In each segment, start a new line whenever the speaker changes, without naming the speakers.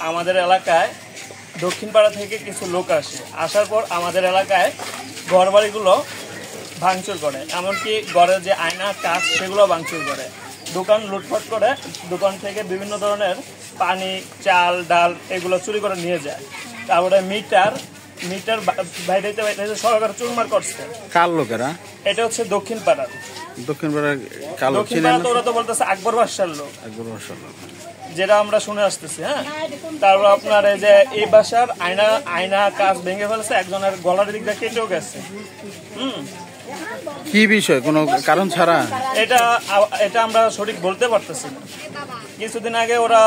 আমাদের এলাকায় দক্ষিণ পাড়া থেকে কিছু লোক আসে, আসার পর আমাদের এলাকায় ঘরবাড়িগুলো ভাঙচুর করে, এমনকি ঘরের যে আয়না কাঁচ সেগুলো ভাঙচুর করে, দোকান লুটপাট করে, দোকান থেকে বিভিন্ন ধরনের পানি চাল ডাল এগুলো চুরি করে নিয়ে যায়। তারপরে মিটার বাইরে সরকার চুরমার করছে।
কার লোকেরা?
এটা হচ্ছে দক্ষিণ পাড়ার।
দক্ষিণ পাড়া
তো ওরা তো বলতেছে আকবর বাদশার লোক, যেটা আমরা শুনে আসতেছি। হ্যাঁ, তারপর আপনার এই যে এই বাসার আয়না কাঁচ ভেঙে ফেলেছে, একজনের গলার দিক দিয়ে কেটেও গেছে।
কি বিষয়, কোনো কারণ ছাড়া?
এটা আমরা সঠিক বলতে পারতেছি না। কিছুদিন আগে ওরা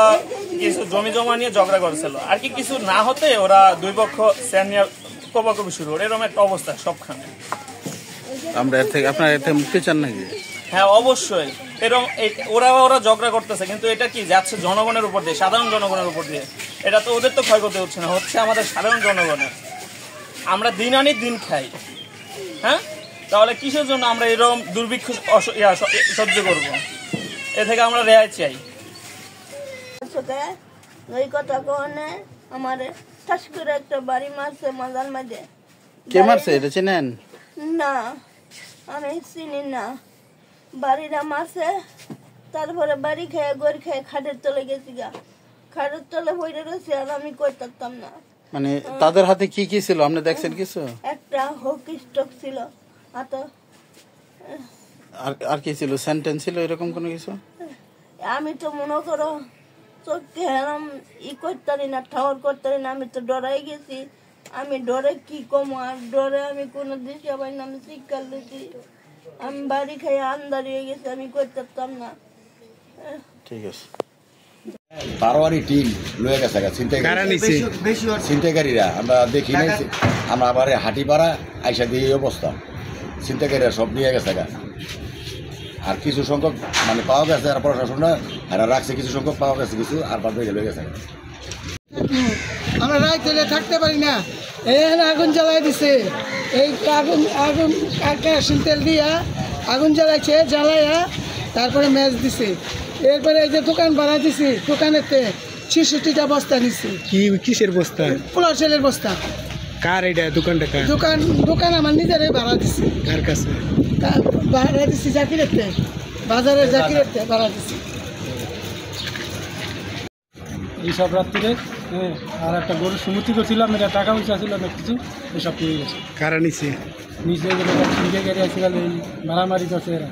কিছু জমি জমা নিয়ে ঝগড়া করেছিল, আর কি কিছু না হতে ওরা দুই পক্ষ স্যানিয়ার কবাকবি শুরু করে, এরকম একটা অবস্থা সবখানে।
আমরা আপনার এর থেকে মুক্তি চান নাকি?
হ্যাঁ, অবশ্যই। এরকম ওরা ঝগড়া করতেছে, কিন্তু এটা কি যাচ্ছে জনগণের উপর দিয়ে, সাধারণ জনগণের উপর দিয়ে। এটা তো ওদের তো ক্ষয়ক্ষতি হচ্ছে না, হচ্ছে আমাদের সাধারণ জনগণের। আমরা দিন আনি দিন খাই। হ্যাঁ, তাহলে কিসের জন্য আমরা এরকম দুর্ভিক্ষ সহ্য করবো? এ থেকে আমরা রেহাই চাই।
ওই কথা কনে আমার ঠাস করে একটা বাড়ি মারছে মাজার মাঝে।
কে মারছে এটা চেনেন?
না, আমি চিনি না। বাড়িটা মারছে, তারপরে বাড়ি খেয়ে গড় খেয়ে খাটের তলে গেছি গা, খাটের তলে বইরে রয়েছে, আর আমি করতাম না।
মানে তাদের হাতে কি কি ছিল আপনি দেখছেন কিছু?
একটা হকি স্টক ছিল,
আর কি ছিল? সেন্টেন্স ছিল এরকম কোনো কিছু?
আমি তো মনে করো চোখে হেরাম করতারি না, ঠাওয়ার করতারি না। আমি তো ডরাই গেছি। আমি ডরে কি কম, আর ডরে আমি কোনো দিশা পাই না। আমি শিক্ষা দিচ্ছি, আমি বাড়ি খেয়ে আন্দার হয়ে গেছি, আমি করতাম না।
ঠিক আছে।
বারোয়ারি টিম লয়ে গেছে ছিনতাইকারীরা, আমরা দেখি নাই। আমরা আবার হাটিপাড়া আইসা দিয়ে অবস্থা, ছিনতাইকারীরা সব নিয়ে গেছে গা। আর কিছু সংখ্যক মানে পাওয়া গেছে, আর প্রশাসনরা এরা রাখছে কিছু সংখ্যক পাওয়া গেছে কিছু, আর বাদ হয়ে গেছে।
আমরা রাত ধরে থাকতে পারি না, এখানে আগুন জ্বালাই দিছে। এই আগুন কেরোসিন তেল দিয়া আগুন জ্বালাইছে, জ্বালাইয়া তারপরে ম্যাচ দিছে। এরপরে এই যে দোকান ভাড়া দিছি, দোকানেতে ৬৬টা বস্তা নিছি।
কিসের বস্তা?
পোলাও চালের বস্তা।
কার এটা? দোকানটা কার?
দোকান আমার নিজেরাই ভাড়া দিছি।
কার কাছে
ভাড়া দিছি? জাকিরেতে, বাজারের জাকিরেতে ভাড়া দিছি।
এইসব রাত্রিরে আর একটা গরু সুমতি করছিলাম, এটা টাকা পয়সা ছিল না কিছু, এসব পেয়ে গেছে। কারা নিচে নিচে ছিনতাইকারী আসছিল, এই মারামারি করছে এরা।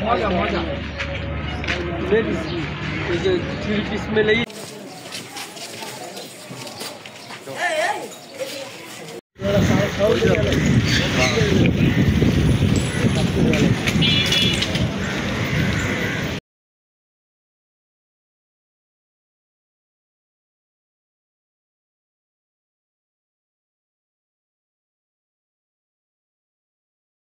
মজা